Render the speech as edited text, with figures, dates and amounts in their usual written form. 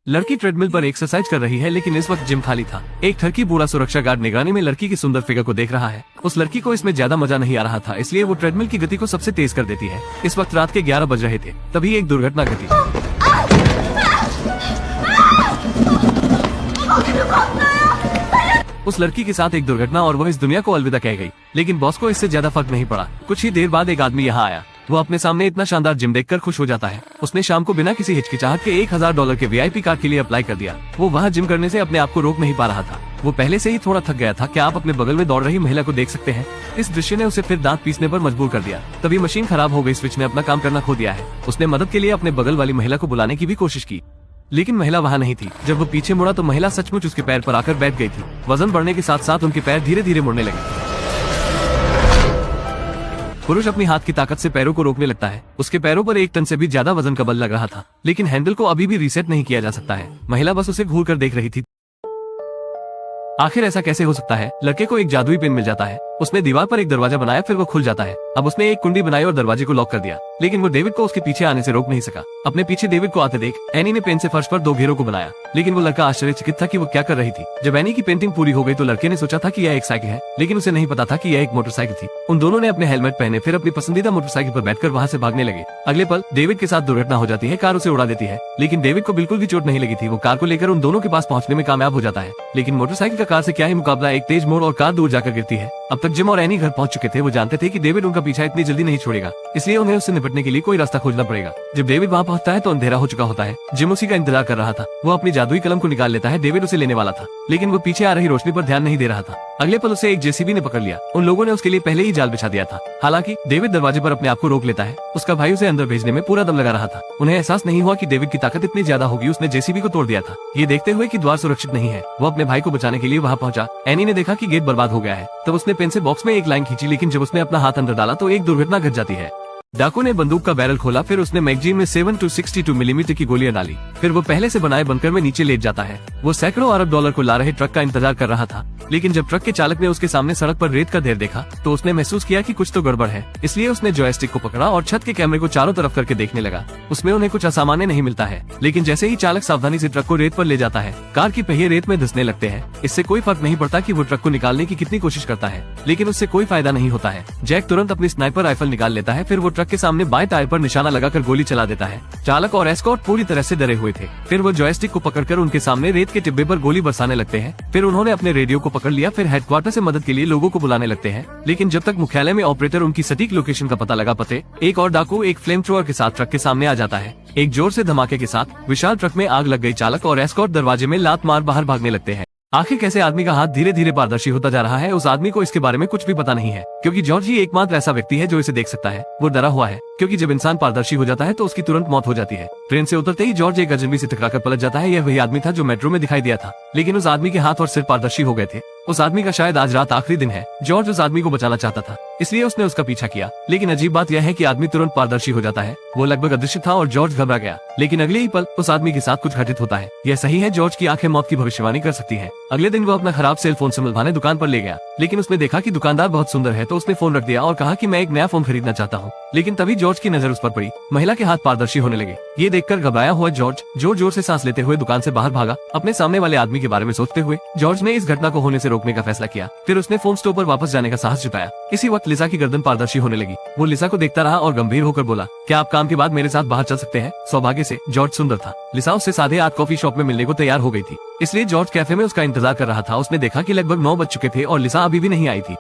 लड़की ट्रेडमिल पर एक्सरसाइज कर रही है, लेकिन इस वक्त जिम खाली था। एक ठरकी बूढ़ा सुरक्षा गार्ड निगरानी में लड़की की सुंदर फिगर को देख रहा है। उस लड़की को इसमें ज्यादा मजा नहीं आ रहा था, इसलिए वो ट्रेडमिल की गति को सबसे तेज कर देती है। इस वक्त रात के 11 बज रहे थे, तभी एक दुर्घटना घटी। उस लड़की के साथ एक दुर्घटना और वह इस दुनिया को अलविदा कह गई। लेकिन बॉस को इससे ज्यादा फर्क नहीं पड़ा। कुछ ही देर बाद एक आदमी यहाँ आया। वो अपने सामने इतना शानदार जिम देखकर खुश हो जाता है। उसने शाम को बिना किसी हिचकिचाहट के $1000 के VIP कार्ड के लिए अप्लाई कर दिया। वो वहाँ जिम करने से अपने आप को रोक नहीं पा रहा था। वो पहले से ही थोड़ा थक गया था। क्या आप अपने बगल में दौड़ रही महिला को देख सकते हैं? इस दृश्य ने उसे फिर दांत पीसने पर मजबूर कर दिया। तभी मशीन खराब हो गई। स्विच ने अपना काम करना खो दिया है। उसने मदद के लिए अपने बगल वाली महिला को बुलाने की भी कोशिश की, लेकिन महिला वहाँ नहीं थी। जब वो पीछे मुड़ा तो महिला सचमुच उसके पैर पर आकर बैठ गई थी। वजन बढ़ने के साथ साथ उनके पैर धीरे धीरे मुड़ने लगे। पुरुष अपनी हाथ की ताकत से पैरों को रोकने लगता है। उसके पैरों पर 1 टन से भी ज्यादा वजन का बल लग रहा था, लेकिन हैंडल को अभी भी रीसेट नहीं किया जा सकता है। महिला बस उसे घूर कर देख रही थी। आखिर ऐसा कैसे हो सकता है? लड़के को एक जादुई पेन मिल जाता है। उसने दीवार पर एक दरवाजा बनाया, फिर वो खुल जाता है। अब उसने एक कुंडी बनाई और दरवाजे को लॉक कर दिया, लेकिन वो डेविड को उसके पीछे आने से रोक नहीं सका। अपने पीछे डेविड को आते देख एनी ने पेन से फर्श पर 2 घेरों को बनाया, लेकिन वो लड़का आश्चर्यचकित था कि वो क्या कर रही थी। जब एनी की पेंटिंग पूरी हो गई तो लड़के ने सोचा था कि यह एक साइकिल है, लेकिन उसे नहीं पता था कि यह एक मोटरसाइकिल थी। उन दोनों ने अपने हेलमेट पहने, फिर अपनी पसंदीदा मोटरसाइकिल पर बैठकर वहाँ से भागने लगे। अगले पल डेविड के साथ दुर्घटना हो जाती है। कार उसे उड़ा देती है, लेकिन डेविड को बिल्कुल भी चोट नहीं लगी थी। वो कार को लेकर उन दोनों के पास पहुंचने में कामयाब हो जाता है, लेकिन मोटरसाइकिल का कार से क्या ही मुकाबला। एक तेज मोड़ और कार दूर जाकर गिरती है। अब तक जिम और एनी घर पहुंच चुके थे। वो जानते थे कि डेविड उनका पीछा इतनी जल्दी नहीं छोड़ेगा, इसलिए उन्हें उससे निपटने के लिए कोई रास्ता खोजना पड़ेगा। जब डेविड वहां पहुंचता है तो अंधेरा हो चुका होता है। जिम उसी का इंतजार कर रहा था। वो अपनी जादुई कलम को निकाल लेता है। डेविड उसे लेने वाला था, लेकिन वो पीछे आ रही रोशनी पर ध्यान नहीं दे रहा था। अगले पल उसे एक JCB ने पकड़ लिया। उन लोगों ने उसके लिए पहले ही जाल बिछा दिया था। हालांकि डेविड दरवाजे पर अपने आप को रोक लेता है। उसका भाई उसे अंदर भेजने में पूरा दम लगा रहा था। उन्हें एहसास नहीं हुआ कि डेविड की ताकत इतनी ज्यादा होगी। उसने JCB को तोड़ दिया था। ये देखते हुए कि द्वार सुरक्षित नहीं है, वो अपने भाई को बचाने के लिए वहाँ पहुंचा। एनी ने देखा कि गेट बर्बाद हो गया है। तब उसने पेन से बॉक्स में एक लाइन खींची, लेकिन जब उसने अपना हाथ अंदर डाला तो एक दुर्घटना घट जाती है। डाकू ने बंदूक का बैरल खोला, फिर उसने मैगजीन में 7-62 मिलीमीटर की गोलियां डाली। फिर वो पहले से बनाए बंकर में नीचे लेट जाता है। वो सैकड़ों अरब डॉलर को ला रहे ट्रक का इंतजार कर रहा था, लेकिन जब ट्रक के चालक ने उसके सामने सड़क पर रेत का ढेर देखा तो उसने महसूस किया कि कुछ तो गड़बड़ है। इसलिए उसने जॉयस्टिक को पकड़ा और छत के कैमरे को चारों तरफ करके देखने लगा। उसमें उन्हें कुछ असामान्य नहीं मिलता है, लेकिन जैसे ही चालक सावधानी से ट्रक को रेत पर ले जाता है, कार की पहिए रेत में धंसने लगते हैं। इससे कोई फर्क नहीं पड़ता कि वो ट्रक को निकालने की कितनी कोशिश करता है, लेकिन उससे कोई फायदा नहीं होता है। जैक तुरंत अपनी स्नाइपर राइफल निकाल लेता है। फिर वो ट्रक के सामने बाएं टायर पर निशाना लगाकर गोली चला देता है। चालक और एस्कॉर्ट पूरी तरह से डरे हुए थे। फिर वो जॉयस्टिक को पकड़कर उनके सामने रेत के टिब्बे पर गोली बरसाने लगते हैं। फिर उन्होंने अपने रेडियो को पकड़ लिया। फिर हेडक्वार्टर से मदद के लिए लोगों को बुलाने लगते हैं, लेकिन जब तक मुख्यालय में ऑपरेटर उनकी सटीक लोकेशन का पता लगा पाते, एक और डाकू एक फ्लेम थ्रोअर के साथ ट्रक के सामने आ जाता है। एक जोर से धमाके के साथ विशाल ट्रक में आग लग गई। चालक और एस्कॉर्ट दरवाजे में लात मार बाहर भागने लगते हैं। आखिर कैसे आदमी का हाथ धीरे धीरे पारदर्शी होता जा रहा है? उस आदमी को इसके बारे में कुछ भी पता नहीं है, क्योंकि जॉर्ज ही एकमात्र ऐसा व्यक्ति है जो इसे देख सकता है। वो डरा हुआ है, क्योंकि जब इंसान पारदर्शी हो जाता है तो उसकी तुरंत मौत हो जाती है। ट्रेन से उतरते ही जॉर्ज एक अजनबी से टकराकर पलट जाता है। यह वही आदमी था जो मेट्रो में दिखाई दिया था, लेकिन उस आदमी के हाथ और सिर पारदर्शी हो गए थे। उस आदमी का शायद आज रात आखिरी दिन है। जॉर्ज उस आदमी को बचाना चाहता था, इसलिए उसने उसका पीछा किया। लेकिन अजीब बात यह है कि आदमी तुरंत पारदर्शी हो जाता है। वो लगभग अदृश्य था और जॉर्ज घबरा गया, लेकिन अगले ही पल उस आदमी के साथ कुछ घटित होता है। यह सही है, जॉर्ज की आंखें मौत की भविष्यवाणी कर सकती हैं। अगले दिन वो अपना खराब सेल फोन संभलवाने दुकान पर ले गया, लेकिन उसने देखा कि दुकानदार बहुत सुंदर है, तो उसने फोन रख दिया और कहा कि मैं एक नया फोन खरीदना चाहता हूँ। लेकिन तभी जॉर्ज की नजर उस पर पड़ी। महिला के हाथ पारदर्शी होने लगे। ये देखकर घबराया हुआ जॉर्ज जोर जोर से सांस लेते हुए दुकान से बाहर भागा। अपने सामने वाले आदमी के बारे में सोचते हुए जॉर्ज ने इस घटना को होने से रोकने का फैसला किया। फिर उसने फोन स्टोर पर वापस जाने का साहस जुटाया। इसी वक्त लिसा की गर्दन पारदर्शी होने लगी। वो लिसा को देखता रहा और गंभीर होकर बोला, क्या आप काम के बाद मेरे साथ बाहर चल सकते हैं? सौभाग्य से जॉर्ज सुंदर था। लिसा उससे साढ़े 8 कॉफी शॉप में मिलने को तैयार हो गई थी, इसलिए जॉर्ज कैफे में उसका इंतजार कर रहा था। उसने देखा कि लगभग 9 बज चुके थे और लिसा अभी भी नहीं आई थी।